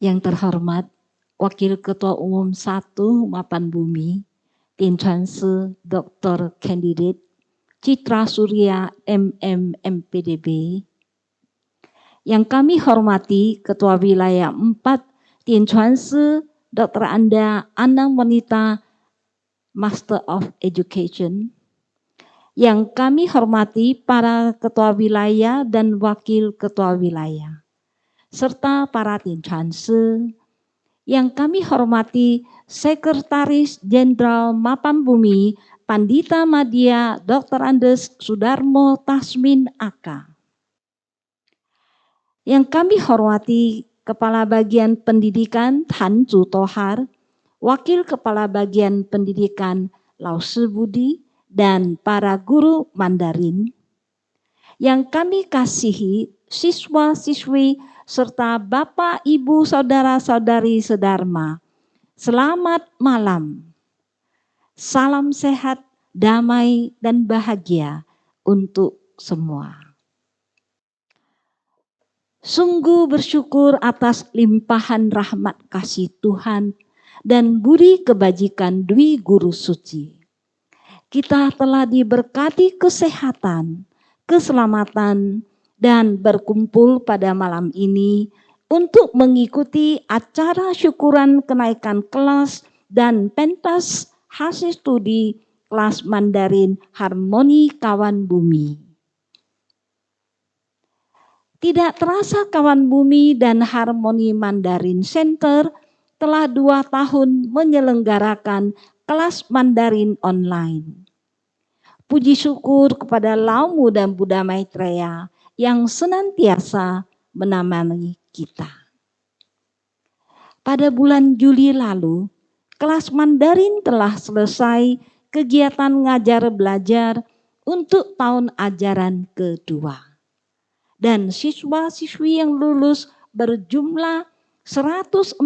Yang terhormat Wakil Ketua Umum 1 Mapan Bumi, Tin Chuan Si, Dr. Kandidat Citra Surya MM MPDB. Yang kami hormati Ketua Wilayah 4 Tin Chuan Si, Dr. Anda Anang Monita, Master of Education. Yang kami hormati para Ketua Wilayah dan Wakil Ketua Wilayah, serta para Tin Chuan Si. Yang kami hormati Sekretaris Jenderal Mapan Bumi, Pandita Madya Dr. Andes Sudarmo Tasmin AK. Yang kami hormati Kepala Bagian Pendidikan Tan Chu Tohar, Wakil Kepala Bagian Pendidikan Lau Si Budi, dan para guru Mandarin. Yang kami kasihi siswa-siswi serta Bapak, Ibu, Saudara-saudari sedharma. Selamat malam. Salam sehat, damai, dan bahagia untuk semua. Sungguh bersyukur atas limpahan rahmat kasih Tuhan dan budi kebajikan Dwi Guru Suci. Kita telah diberkati kesehatan, keselamatan, dan berkumpul pada malam ini untuk mengikuti acara syukuran kenaikan kelas dan pentas hasil studi kelas Mandarin Harmoni Kawan Bumi. Tidak terasa Kawan Bumi dan Harmoni Mandarin Center telah 2 tahun menyelenggarakan kelas Mandarin online. Puji syukur kepada Lau Muda Buddha Maitreya yang senantiasa menemani kita. Pada bulan Juli lalu, kelas Mandarin telah selesai kegiatan ngajar belajar untuk tahun ajaran kedua. Dan siswa-siswi yang lulus berjumlah 143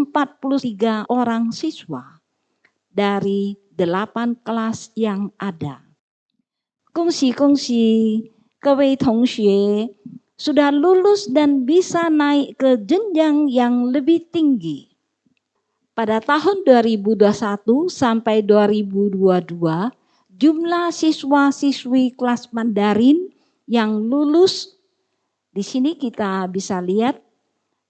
orang siswa dari 8 kelas yang ada. Kongsi, kewe tongxue sudah lulus dan bisa naik ke jenjang yang lebih tinggi. Pada tahun 2021 sampai 2022, jumlah siswa-siswi kelas Mandarin yang lulus, di sini kita bisa lihat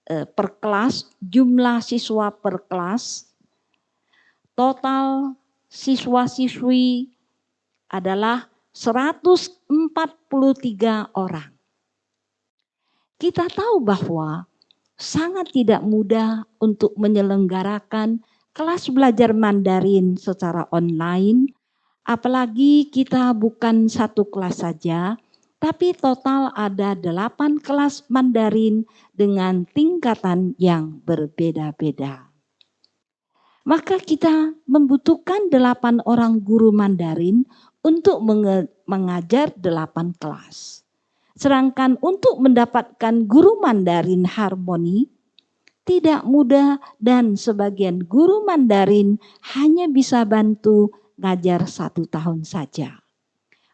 per kelas, jumlah siswa per kelas, total siswa-siswi adalah 143 orang. Kita tahu bahwa sangat tidak mudah untuk menyelenggarakan kelas belajar Mandarin secara online, apalagi kita bukan satu kelas saja, tapi total ada 8 kelas Mandarin dengan tingkatan yang berbeda-beda. Maka kita membutuhkan 8 orang guru Mandarin untuk mengajar 8 kelas. Sedangkan untuk mendapatkan guru Mandarin harmoni tidak mudah dan sebagian guru Mandarin hanya bisa bantu ngajar 1 tahun saja.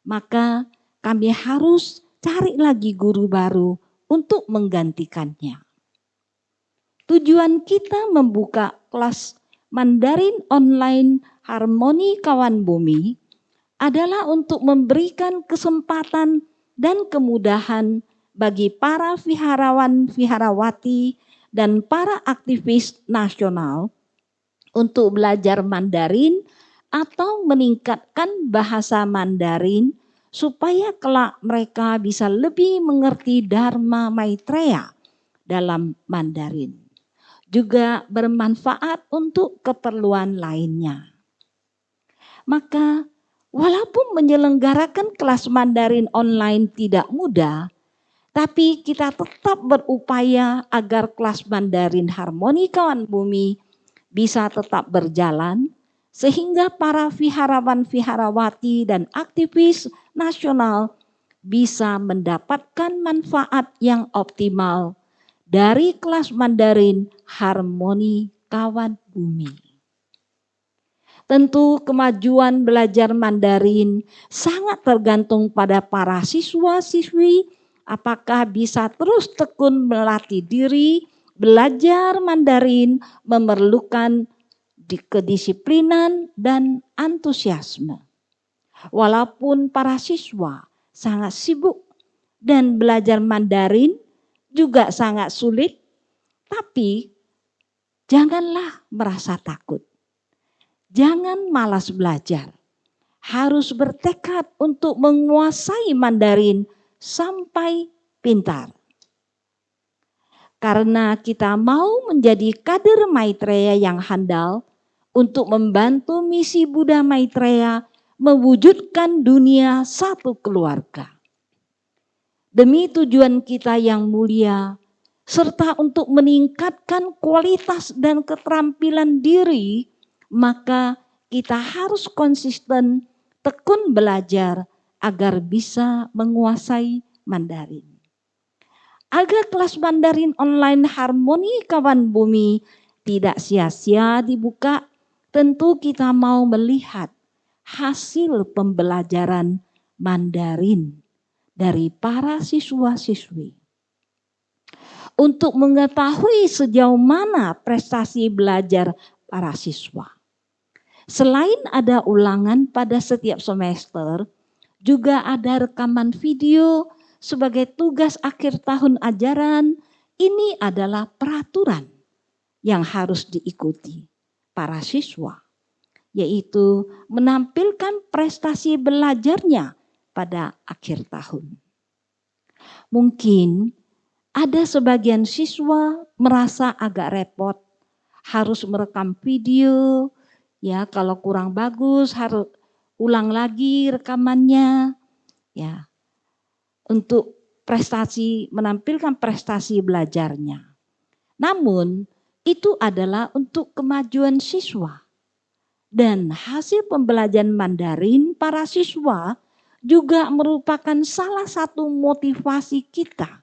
Maka kami harus cari lagi guru baru untuk menggantikannya. Tujuan kita membuka kelas Mandarin online Harmoni Kawan Bumi adalah untuk memberikan kesempatan dan kemudahan bagi para viharawan-viharawati dan para aktivis nasional untuk belajar Mandarin atau meningkatkan bahasa Mandarin supaya kelak mereka bisa lebih mengerti Dharma Maitreya dalam Mandarin. Juga bermanfaat untuk keperluan lainnya. Maka walaupun menyelenggarakan kelas Mandarin online tidak mudah, tapi kita tetap berupaya agar kelas Mandarin Harmoni Kawan Bumi bisa tetap berjalan, sehingga para viharawan-viharawati dan aktivis nasional bisa mendapatkan manfaat yang optimal dari kelas Mandarin Harmoni Kawan Bumi. Tentu kemajuan belajar Mandarin sangat tergantung pada para siswa-siswi apakah bisa terus tekun melatih diri Belajar Mandarin memerlukan kedisiplinan dan antusiasme. Walaupun para siswa sangat sibuk dan belajar Mandarin juga sangat sulit, tapi janganlah merasa takut. Jangan malas belajar. Harus bertekad untuk menguasai Mandarin sampai pintar. Karena kita mau menjadi kader Maitreya yang handal untuk membantu misi Buddha Maitreya mewujudkan dunia satu keluarga. Demi tujuan kita yang mulia, serta untuk meningkatkan kualitas dan keterampilan diri, maka kita harus konsisten, tekun belajar agar bisa menguasai Mandarin. Agar kelas Mandarin online Harmoni Kawan Bumi tidak sia-sia dibuka, tentu kita mau melihat hasil pembelajaran Mandarin dari para siswa-siswi. Untuk mengetahui sejauh mana prestasi belajar para siswa. Selain ada ulangan pada setiap semester, juga ada rekaman video sebagai tugas akhir tahun ajaran. Ini adalah peraturan yang harus diikuti para siswa, yaitu menampilkan prestasi belajarnya pada akhir tahun. Mungkin ada sebagian siswa merasa agak repot, harus merekam video, ya kalau kurang bagus harus ulang lagi rekamannya, ya untuk menampilkan prestasi belajarnya. Namun itu adalah untuk kemajuan siswa. Dan hasil pembelajaran Mandarin para siswa juga merupakan salah satu motivasi kita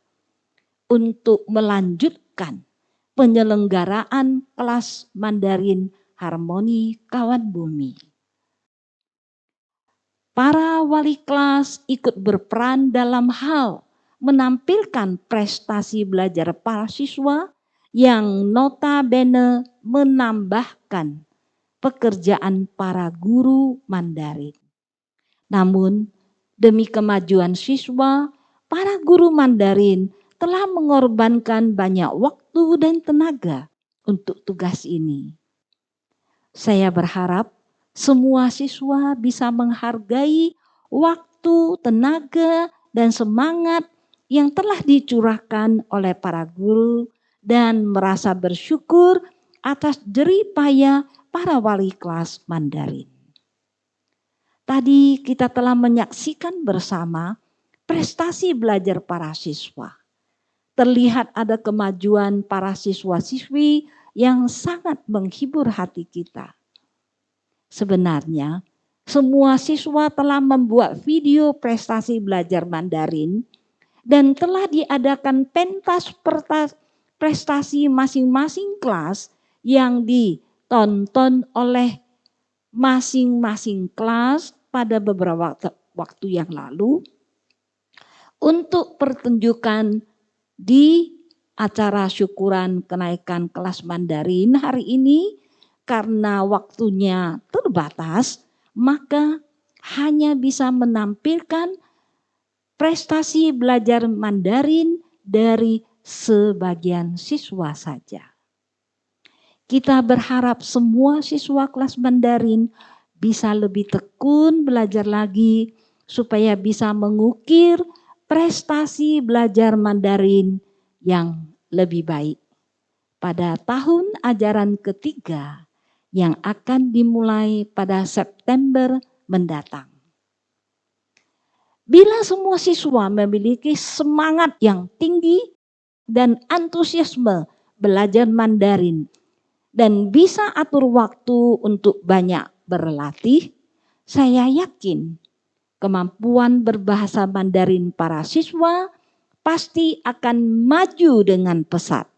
untuk melanjutkan penyelenggaraan kelas Mandarin Harmoni Kawan Bumi. Para wali kelas ikut berperan dalam hal menampilkan prestasi belajar para siswa yang notabene menambahkan pekerjaan para guru Mandarin. Namun demi kemajuan siswa, para guru Mandarin telah mengorbankan banyak waktu dan tenaga untuk tugas ini. Saya berharap semua siswa bisa menghargai waktu, tenaga, dan semangat yang telah dicurahkan oleh para guru dan merasa bersyukur atas jerih payah para wali kelas Mandarin. Tadi kita telah menyaksikan bersama prestasi belajar para siswa. Terlihat ada kemajuan para siswa-siswi yang sangat menghibur hati kita. Sebenarnya semua siswa telah membuat video prestasi belajar Mandarin dan telah diadakan pentas prestasi masing-masing kelas yang ditonton oleh masing-masing kelas pada beberapa waktu yang lalu untuk pertunjukan di acara syukuran kenaikan kelas Mandarin hari ini. Karena waktunya terbatas, maka hanya bisa menampilkan prestasi belajar Mandarin dari sebagian siswa saja. Kita berharap semua siswa kelas Mandarin bisa lebih tekun belajar lagi supaya bisa mengukir prestasi belajar Mandarin yang lebih baik pada tahun ajaran ketiga yang akan dimulai pada September mendatang. Bila semua siswa memiliki semangat yang tinggi dan antusiasme belajar Mandarin dan bisa atur waktu untuk banyak berlatih, saya yakin kemampuan berbahasa Mandarin para siswa pasti akan maju dengan pesat.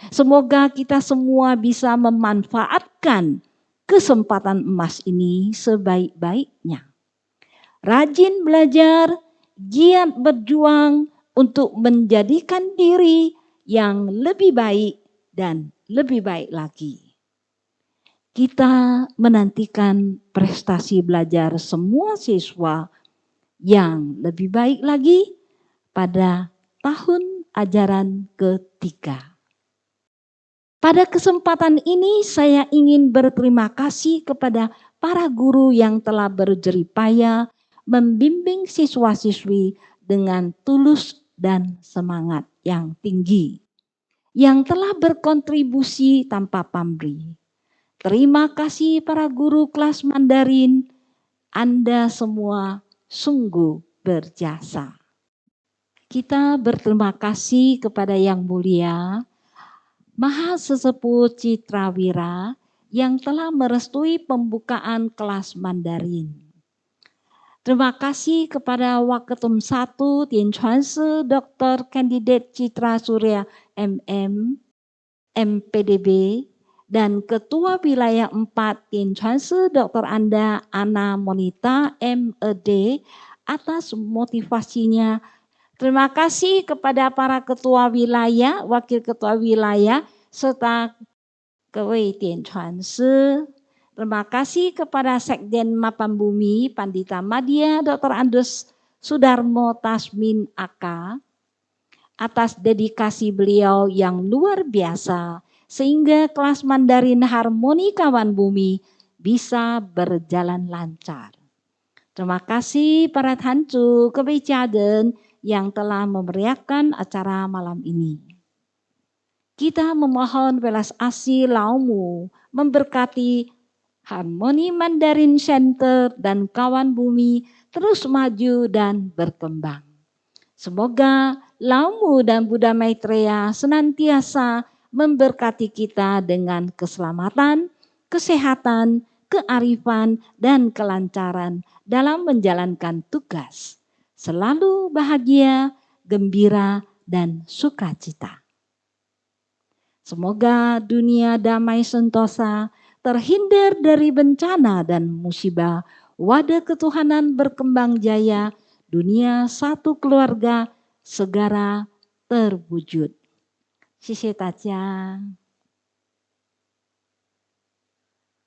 Semoga kita semua bisa memanfaatkan kesempatan emas ini sebaik-baiknya. Rajin belajar, giat berjuang untuk menjadikan diri yang lebih baik dan lebih baik lagi. Kita menantikan prestasi belajar semua siswa yang lebih baik lagi pada tahun ajaran ketiga. Pada kesempatan ini saya ingin berterima kasih kepada para guru yang telah berjeripaya membimbing siswa-siswi dengan tulus dan semangat yang tinggi, yang telah berkontribusi tanpa pamrih. Terima kasih para guru kelas Mandarin, Anda semua sungguh berjasa. Kita berterima kasih kepada Yang Mulia Maha Sesepuh Citrawira yang telah merestui pembukaan kelas Mandarin. Terima kasih kepada Waketum 1 Tien Chuan Si Dr. Kandidat Citra Surya MM, MPDB, dan Ketua Wilayah 4 Tien Chuan Si Dr. Anda Ana Monita MED atas motivasinya. Terima kasih kepada para ketua wilayah, wakil ketua wilayah, serta Ketua Tien Chuan Si. Terima kasih kepada Sekjen Mapan Bumi, Pandita Madya, Dr. Andus Sudarmo Tasmin AK, atas dedikasi beliau yang luar biasa, sehingga kelas Mandarin Harmoni Kawan Bumi bisa berjalan lancar. Terima kasih para Tancu Kebijakan yang telah memeriahkan acara malam ini. Kita memohon belas asih Laumu memberkati Harmoni Mandarin Center dan Kawan Bumi terus maju dan berkembang. Semoga Laumu dan Buddha Maitreya senantiasa memberkati kita dengan keselamatan, kesehatan, kearifan, dan kelancaran dalam menjalankan tugas. Selalu bahagia, gembira, dan sukacita. Semoga dunia damai sentosa, terhindar dari bencana dan musibah, wadah ketuhanan berkembang jaya, dunia satu keluarga segera terwujud. 谢谢大家。